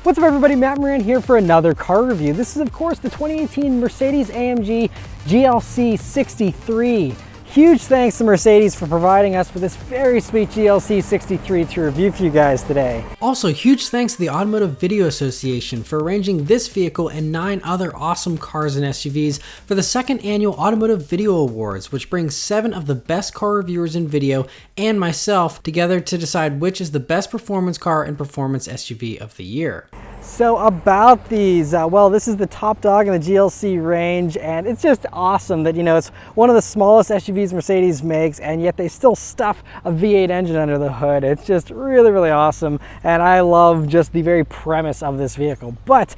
What's up everybody, Matt Maran here for another car review. This is of course the 2018 Mercedes-AMG GLC63. Huge thanks to Mercedes for providing us with this very sweet GLC63 to review for you guys today. Also, huge thanks to the Automotive Video Association for arranging this vehicle and 9 other awesome cars and SUVs for the second annual Automotive Video Awards, which brings 7 of the best car reviewers in video and myself together to decide which is the best performance car and performance SUV of the year. So about these, well, this is the top dog in the GLC range, and it's just awesome that, it's one of the smallest SUVs Mercedes makes, and yet they still stuff a V8 engine under the hood. It's just really, really awesome, and I love just the very premise of this vehicle. But,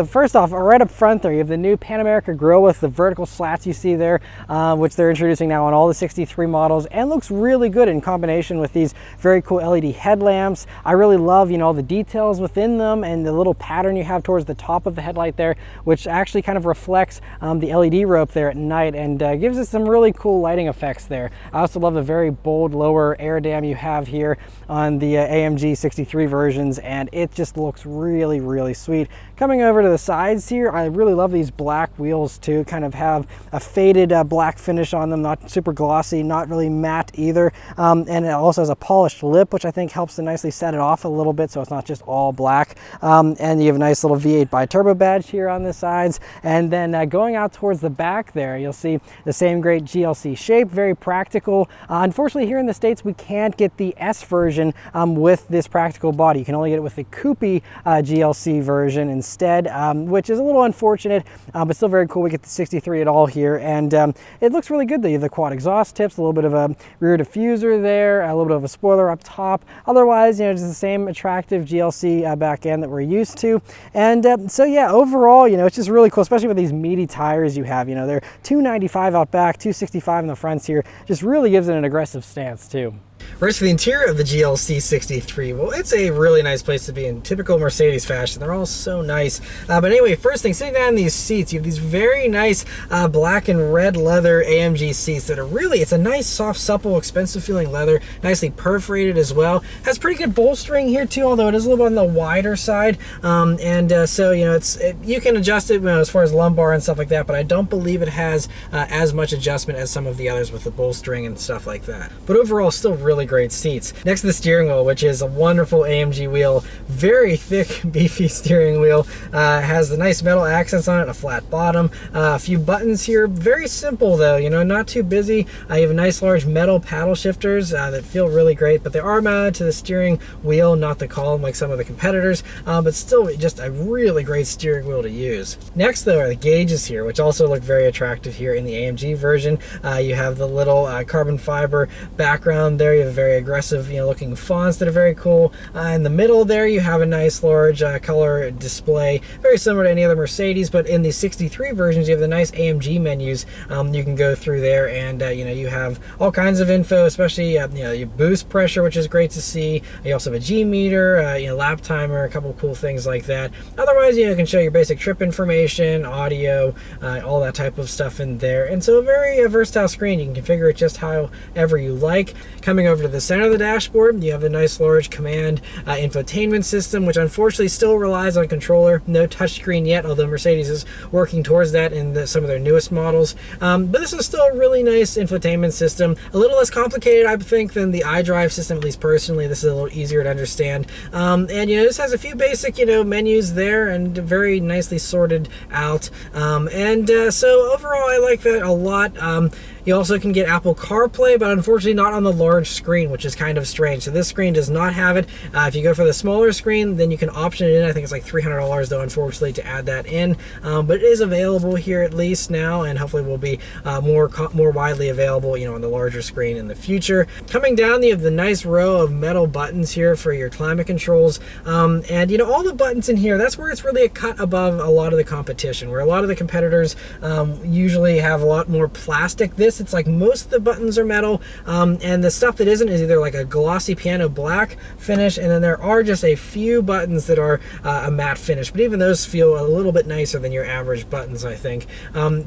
first off, right up front there, you have the new Pan America grille with the vertical slats you see there, which they're introducing now on all the 63 models, and looks really good in combination with these very cool LED headlamps. I really love, all the details within them and the little pattern you have towards the top of the headlight there, which actually kind of reflects the LED rope there at night and gives us some really cool lighting effects there. I also love the very bold lower air dam you have here on the AMG 63 versions, and it just looks really, really sweet. Coming over to the sides here, I really love these black wheels too, kind of have a faded black finish on them, not super glossy, not really matte either, and it also has a polished lip, which I think helps to nicely set it off a little bit so it's not just all black. And you have a nice little V8 bi-turbo badge here on the sides, and then going out towards the back there, you'll see the same great GLC shape, very practical. Unfortunately, here in the States, we can't get the S version with this practical body. You can only get it with the Coupe GLC version instead, which is a little unfortunate, but still very cool. We get the 63 at all here, and it looks really good. You have the quad exhaust tips, a little bit of a rear diffuser there, a little bit of a spoiler up top. Otherwise, just the same attractive GLC back end that we're used to. And so yeah, overall, it's just really cool, especially with these meaty tires you have. They're 295 out back, 265 in the fronts here. Just really gives it an aggressive stance too. Whereas for the interior of the GLC63, well, it's a really nice place to be in typical Mercedes fashion. They're all so nice. But anyway, first thing, sitting down in these seats, you have these very nice black and red leather AMG seats that are really, it's a nice, soft, supple, expensive feeling leather, nicely perforated as well. Has pretty good bolstering here too, although it is a little bit on the wider side. So, you can adjust it as far as lumbar and stuff like that, but I don't believe it has as much adjustment as some of the others with the bolstering and stuff like that. But overall, still really great seats. Next to the steering wheel, which is a wonderful AMG wheel, very thick, beefy steering wheel, has the nice metal accents on it, a flat bottom, a few buttons here, very simple though, not too busy. You have a nice large metal paddle shifters that feel really great, but they are mounted to the steering wheel, not the column like some of the competitors, but still just a really great steering wheel to use. Next though are the gauges here, which also look very attractive here in the AMG version. You have the little carbon fiber background there. You have very aggressive, looking fonts that are very cool. In the middle there, you have a nice large color display, very similar to any other Mercedes, but in the 63 versions, you have the nice AMG menus. You can go through there, and you have all kinds of info, especially your boost pressure, which is great to see. You also have a G meter, lap timer, a couple cool things like that. Otherwise, you can show your basic trip information, audio, all that type of stuff in there. And so a very versatile screen. You can configure it just however you like. Coming over to the center of the dashboard, you have a nice large command infotainment system, which unfortunately still relies on controller. No touchscreen yet, although Mercedes is working towards that in some of their newest models. But this is still a really nice infotainment system. A little less complicated, I think, than the iDrive system, at least personally. This is a little easier to understand. And this has a few basic, menus there and very nicely sorted out. So overall, I like that a lot. You also can get Apple CarPlay, but unfortunately not on the large screen, which is kind of strange. So this screen does not have it. If you go for the smaller screen, then you can option it in. I think it's like $300 though, unfortunately, to add that in. But it is available here at least now, and hopefully will be more widely available, on the larger screen in the future. Coming down, you have the nice row of metal buttons here for your climate controls. And all the buttons in here, that's where it's really a cut above a lot of the competition, where a lot of the competitors usually have a lot more plastic. This this, it's like most of the buttons are metal, and the stuff that isn't is either like a glossy piano black finish, and then there are just a few buttons that are a matte finish, but even those feel a little bit nicer than your average buttons, I think.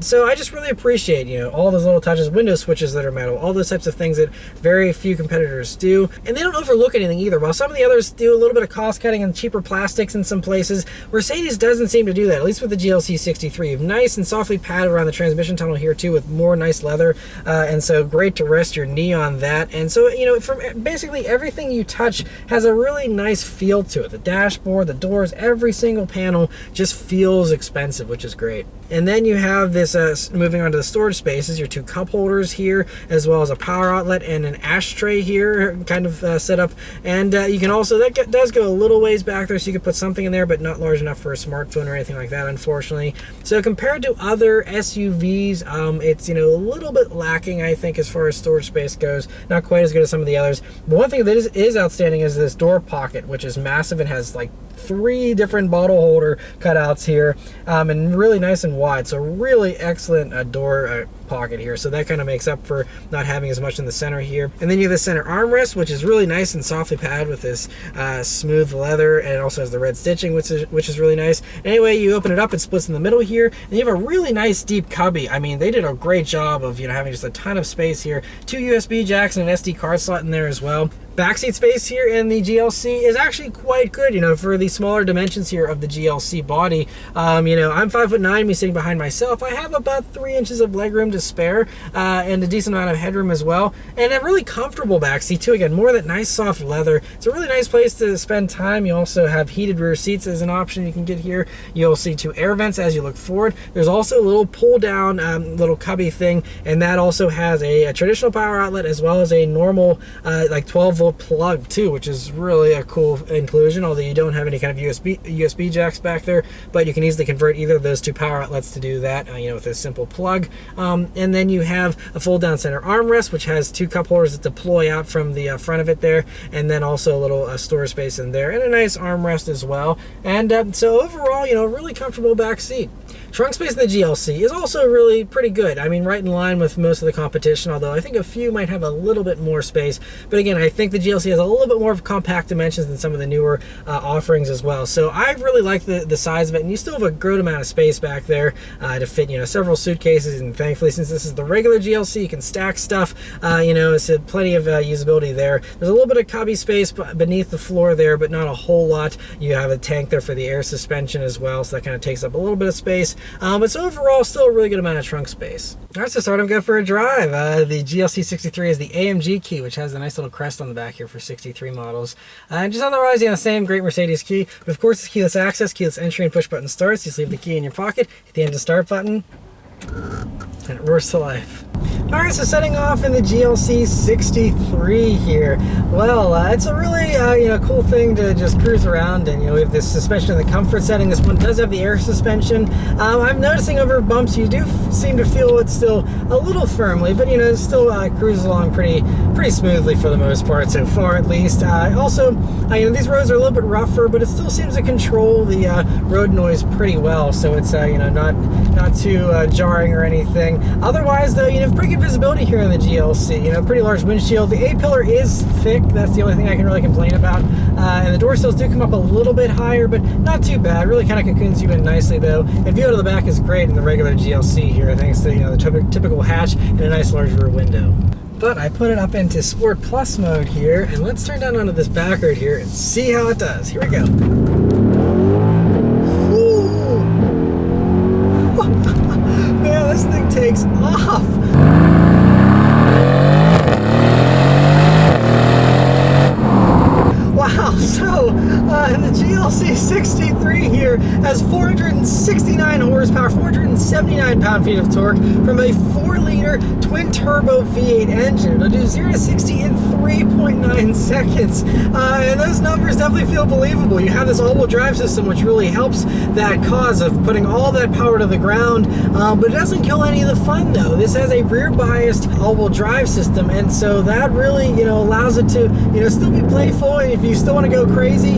So I just really appreciate, you know, all those little touches, window switches that are metal, all those types of things that very few competitors do. And they don't overlook anything either. While some of the others do a little bit of cost cutting and cheaper plastics in some places, Mercedes doesn't seem to do that, at least with the GLC63. You have nice and softly padded around the transmission tunnel here too, with more nice leather, and so great to rest your knee on that. And so, you know, from basically everything you touch has a really nice feel to it. The dashboard, the doors, every single panel just feels expensive, which is great. And then you have this, moving on to the storage spaces, your two cup holders here, as well as a power outlet and an ashtray here, kind of set up. And you can also, that does go a little ways back there, so you can put something in there, but not large enough for a smartphone or anything like that, unfortunately. So compared to other SUVs, it's, you know, a little bit lacking, I think, as far as storage space goes. Not quite as good as some of the others. But one thing that is outstanding is this door pocket, which is massive and has like 3 different bottle holder cutouts here, and really nice and wide. So really excellent door pocket here. So that kind of makes up for not having as much in the center here. And then you have the center armrest, which is really nice and softly padded with this smooth leather, and it also has the red stitching, which is really nice. Anyway, you open it up, it splits in the middle here, and you have a really nice deep cubby. I mean, they did a great job of, you know, having just a ton of space here. 2 USB jacks and an SD card slot in there as well. Backseat space here in the GLC is actually quite good, you know, for the smaller dimensions here of the GLC body. You know, I'm 5'9", me sitting behind myself. I have about 3 inches of legroom to spare, and a decent amount of headroom as well. And a really comfortable backseat too. Again, more of that nice soft leather. It's a really nice place to spend time. You also have heated rear seats as an option you can get here. You'll see 2 air vents as you look forward. There's also a little pull down little cubby thing, and that also has a traditional power outlet as well as a normal like 12-volt plug too, which is really a cool inclusion, although you don't have any kind of USB jacks back there, but you can easily convert either of those 2 power outlets to do that, you know, with a simple plug. And then you have a fold down center armrest, which has 2 cup holders that deploy out from the front of it there, and then also a little storage space in there, and a nice armrest as well. And so overall, you know, really comfortable back seat. Trunk space in the GLC is also really pretty good. I mean, right in line with most of the competition, although I think a few might have a little bit more space. But again, I think the GLC has a little bit more of compact dimensions than some of the newer offerings as well. So I really like the size of it, and you still have a good amount of space back there to fit, you know, several suitcases. And thankfully, since this is the regular GLC, you can stack stuff, you know, so plenty of usability there. There's a little bit of cubby space beneath the floor there, but not a whole lot. You have a tank there for the air suspension as well, so that kind of takes up a little bit of space. But so overall, still a really good amount of trunk space. All right, so start and go for a drive. The GLC63 is the AMG key, which has a nice little crest on the back here for 63 models. And just otherwise, you know, the same great Mercedes key. But of course, it's keyless access, keyless entry, and push button starts. You just leave the key in your pocket, hit the engine start button, and it roars to life. All right, so setting off in the GLC63 here. Well, it's a really you know, cool thing to just cruise around, and you know, we have this suspension in the comfort setting. This one does have the air suspension. I'm noticing over bumps you do seem to feel it still a little firmly, but you know, it still cruises along pretty smoothly for the most part so far, at least. Also, you know, these roads are a little bit rougher, but it still seems to control the road noise pretty well. So it's you know, not too jarring or anything. Otherwise, though, you know, pretty good visibility here in the GLC. You know, pretty large windshield. The A-pillar is thick. That's the only thing I can really complain about. And the door sills do come up a little bit higher, but not too bad. Really kind of cocoons you in nicely, though. And view out of the back is great in the regular GLC here, thanks to, you know, the typical hatch and a nice large rear window. But I put it up into Sport Plus mode here, and let's turn down onto this back road here and see how it does. Here we go. Man, this thing takes off. Wow, so the GLC63 here has 469 horsepower, 479 pound-feet of torque from a 4-liter twin-turbo V8 engine. It'll do 0 to 60 in 3.9 seconds, and those numbers definitely feel believable. You have this all-wheel drive system, which really helps that cause of putting all that power to the ground, but it doesn't kill any of the fun, though. This has a rear-biased all-wheel drive system, and so that really, you know, allows it to, you know, still be playful. And if you still want to go crazy,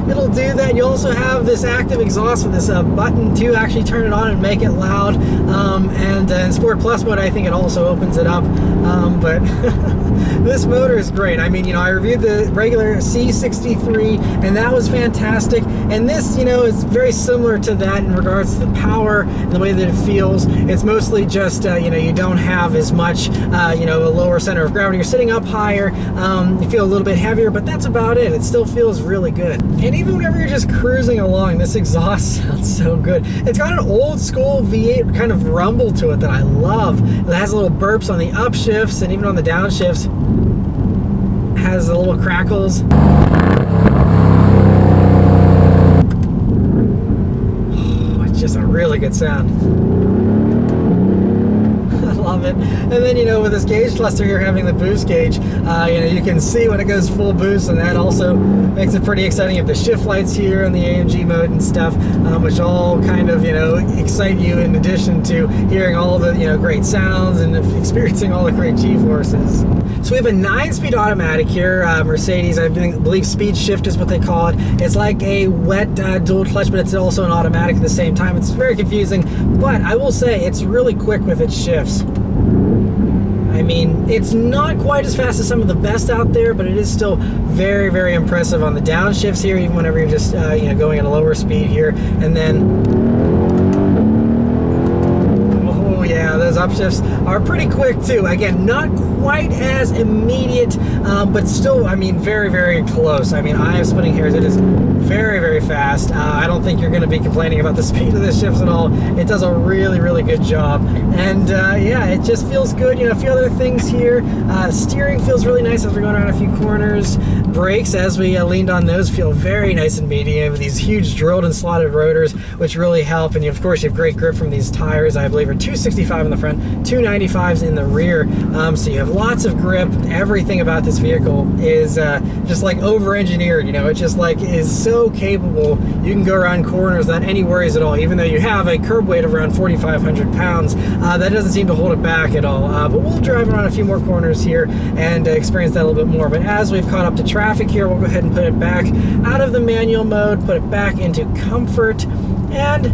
it'll do do that. You also have this active exhaust with this button to actually turn it on and make it loud. And in Sport Plus mode, I think it also opens it up. But this motor is great. I mean, I reviewed the regular C63, and that was fantastic. And this, is very similar to that in regards to the power and the way that it feels. It's mostly just, you don't have as much, a lower center of gravity. You're sitting up higher. You feel a little bit heavier, but that's about it. It still feels really good. And even whenever you're just cruising along, this exhaust sounds so good. It's got an old school V8 kind of rumble to it that I love. It has little burps on the upshifts, and even on the downshifts, has the little crackles. Oh, it's just a really good sound. Love it. And then, with this gauge cluster here having the boost gauge, you can see when it goes full boost, and that also makes it pretty exciting. You have the shift lights here and the AMG mode and stuff, which all kind of, excite you in addition to hearing all the, great sounds and experiencing all the great G-forces. So we have a 9-speed automatic here, Mercedes, I believe speed shift is what they call it. It's like a wet dual clutch, but it's also an automatic at the same time. It's very confusing, but I will say it's really quick with its shifts. I mean, it's not quite as fast as some of the best out there, but it is still very, very impressive on the downshifts here, even whenever you're just, going at a lower speed here. And then, oh yeah, those upshifts are pretty quick too. Again, not quite as immediate, but still, I mean, very, very close. I mean, I am splitting hairs. It is very, very fast. I don't think you're going to be complaining about the speed of the shifts at all. It does a really, really good job. And yeah, it just feels good. A few other things here. Steering feels really nice as we're going around a few corners. Brakes, as we leaned on those, feel very nice and medium with these huge drilled and slotted rotors, which really help. And of course, you have great grip from these tires. I believe are 265 in the front, 295s in the rear. So you have lots of grip. Everything about this vehicle is just like over-engineered. It just like is so capable. You can go around corners without any worries at all. Even though you have a curb weight of around 4,500 pounds, that doesn't seem to hold it back at all. But we'll drive around a few more corners here and experience that a little bit more. But as we've caught up to traffic here, we'll go ahead and put it back out of the manual mode, put it back into comfort, and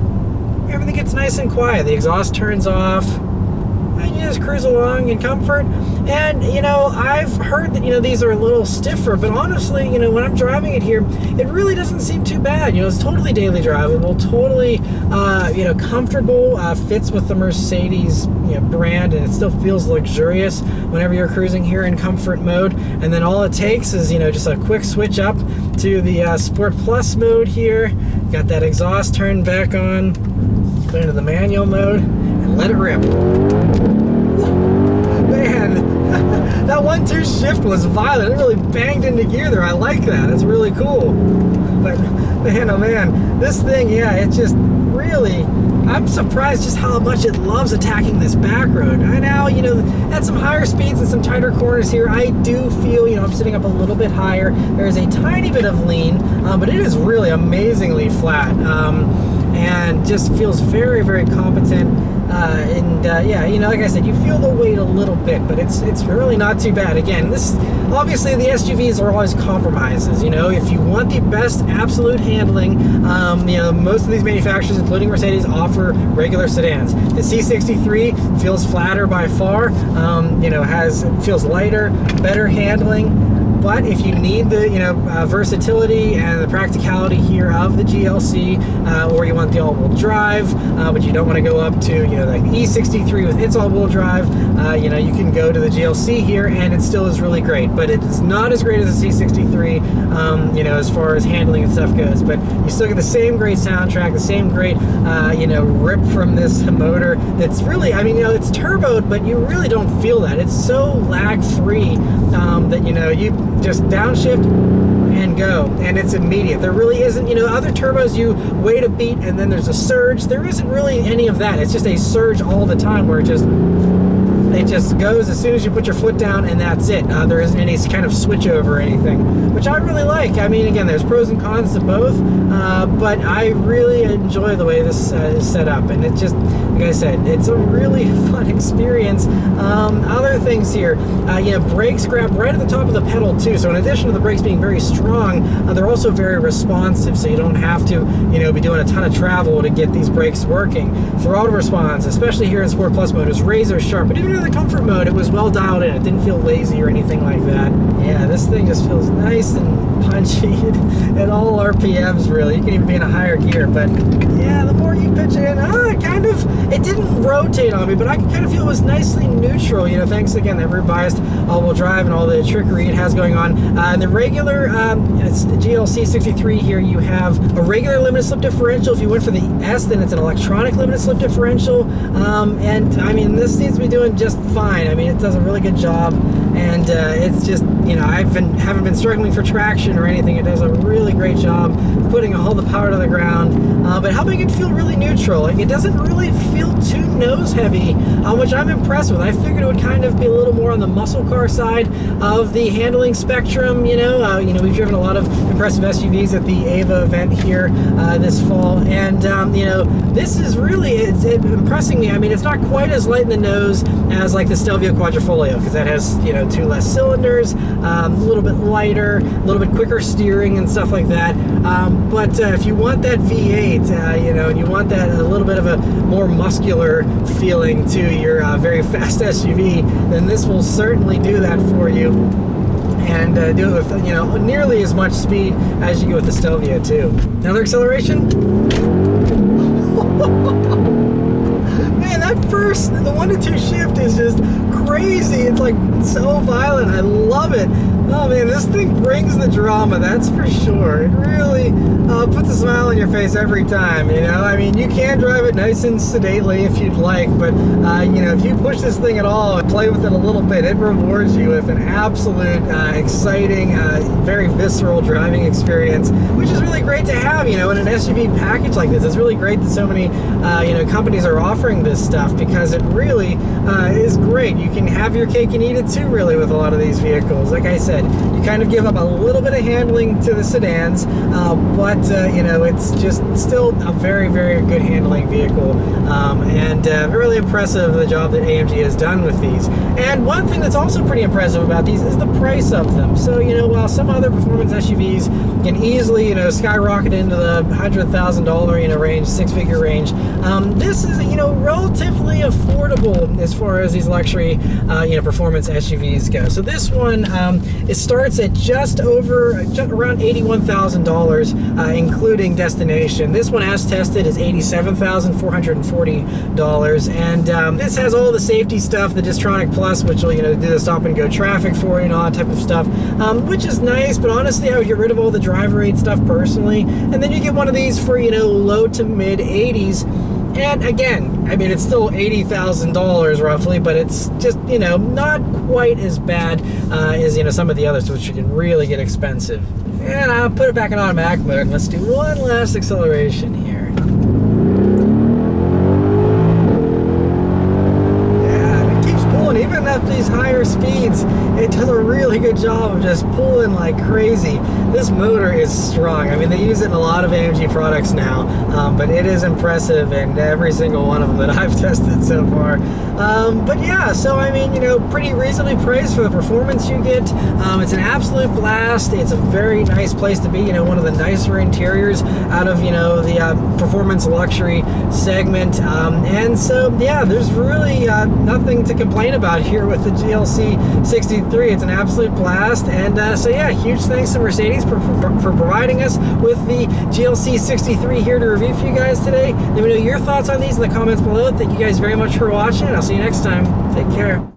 everything gets nice and quiet. The exhaust turns off, and you just cruise along in comfort. And I've heard that these are a little stiffer, but honestly, when I'm driving it here, it really doesn't seem too bad. It's totally daily drivable, totally comfortable, fits with the Mercedes brand, and it still feels luxurious whenever you're cruising here in comfort mode. And then all it takes is just a quick switch up to the Sport Plus mode here. Got that exhaust turned back on, put into the manual mode, and let it rip. Man, that 1-2 shift was violent. It really banged into gear there. I like that. It's really cool. But man, oh man, this thing, yeah, it just really, I'm surprised just how much it loves attacking this back road. I now, at some higher speeds and some tighter corners here, I do feel, I'm sitting up a little bit higher. There's a tiny bit of lean, but it is really amazingly flat. And just feels very, very competent. Yeah, like I said, you feel the weight a little bit, but it's really not too bad. Again, this obviously the SUVs are always compromises. If you want the best absolute handling, most of these manufacturers, including Mercedes, offer regular sedans. The C63 feels flatter by far. Feels lighter, better handling. But if you need the versatility and the practicality here of the GLC, or you want the all-wheel drive, but you don't want to go up to like the E63 with its all-wheel drive, you can go to the GLC here, and it still is really great. But it's not as great as the C63, as far as handling and stuff goes. But you still get the same great soundtrack, the same great rip from this motor. That's really, it's turboed, but you really don't feel that. It's so lag-free that you just downshift and go, and it's immediate. There really isn't, other turbos you wait a beat and then there's a surge. There isn't really any of that. It's just a surge all the time where it It just goes as soon as you put your foot down, and that's it. There isn't any kind of switch over or anything, which I really like. I mean, again, there's pros and cons to both, but I really enjoy the way this is set up, and it just, like I said, it's a really fun experience. Other things here, brakes grab right at the top of the pedal too. So in addition to the brakes being very strong, they're also very responsive. So you don't have to, be doing a ton of travel to get these brakes working. Throttle response, especially here in Sport Plus mode, is razor sharp. But even in the comfort mode, it was well dialed in. It didn't feel lazy or anything like that. Yeah, this thing just feels nice and punchy at all RPMs. Really, you can even be in a higher gear. But yeah, the more you pitch it in, it didn't rotate on me, but I could kind of feel it was nicely neutral, thanks again to every biased all-wheel drive and all the trickery it has going on. In the regular it's the GLC63 here, you have a regular limited slip differential. If you went for the S, then it's an electronic limited slip differential. And I mean, this seems to be doing just fine. I mean, it does a really good job, and it's just, I haven't been struggling for traction or anything. It does a really great job putting all the power to the ground, but helping it feel really neutral. Like, it doesn't really feel too nose heavy, which I'm impressed with. I figured it would kind of be a little more on the muscle car side of the handling spectrum. We've driven a lot of impressive SUVs at the AVA event here this fall, and this is really it's impressing me. I mean, it's not quite as light in the nose as like the Stelvio Quadrifoglio, because that has 2 less cylinders, a little bit lighter, a little bit quicker steering and stuff like that. But if you want that V8, and you want that a little bit of a more muscular feeling to your very fast SUV, then this will certainly do that for you, and do it with nearly as much speed as you get with the Stelvio too. Another acceleration. Man, that first, the 1 to 2 shift is just crazy. It's like so violent. I love it. Oh man, this thing brings the drama, that's for sure. It really puts a smile on your face every time, I mean, you can drive it nice and sedately if you'd like, but if you push this thing at all and play with it a little bit, it rewards you with an absolute exciting, very visceral driving experience, which is really great to have, in an SUV package like this. It's really great that so many, companies are offering this stuff, because it really is great. You can have your cake and eat it too, really, with a lot of these vehicles. Like I said, you kind of give up a little bit of handling to the sedans, but it's just still a very, very good handling vehicle, and really impressive the job that AMG has done with these. And one thing that's also pretty impressive about these is the price of them. So while some other performance SUVs can easily skyrocket into the $100,000 range, 6-figure range, this is relatively affordable as far as these luxury performance SUVs go. So this one, it starts at just around $81,000, including destination. This one, as tested, is $87,440, and this has all the safety stuff, the Distronic Plus, which will do the stop and go traffic for you, all that type of stuff, which is nice. But honestly, I would get rid of all the driver aid stuff personally, and then you get one of these for low to mid 80s. And again, I mean, it's still $80,000 roughly, but it's just, not quite as bad as, some of the others, which can really get expensive. And I'll put it back in automatic mode, and let's do one last acceleration here. Even at these higher speeds, it does a really good job of just pulling like crazy. This motor is strong. I mean, they use it in a lot of AMG products now, but it is impressive in every single one of them that I've tested so far. But yeah, so I mean, pretty reasonably priced for the performance you get. It's an absolute blast. It's a very nice place to be. One of the nicer interiors out of the performance luxury segment. And so yeah, there's really nothing to complain about here with the GLC63. It's an absolute blast, and so yeah, huge thanks to Mercedes for providing us with the GLC63 here to review for you guys today. Let me know your thoughts on these in the comments below. Thank you guys very much for watching. I'll see you next time. Take care.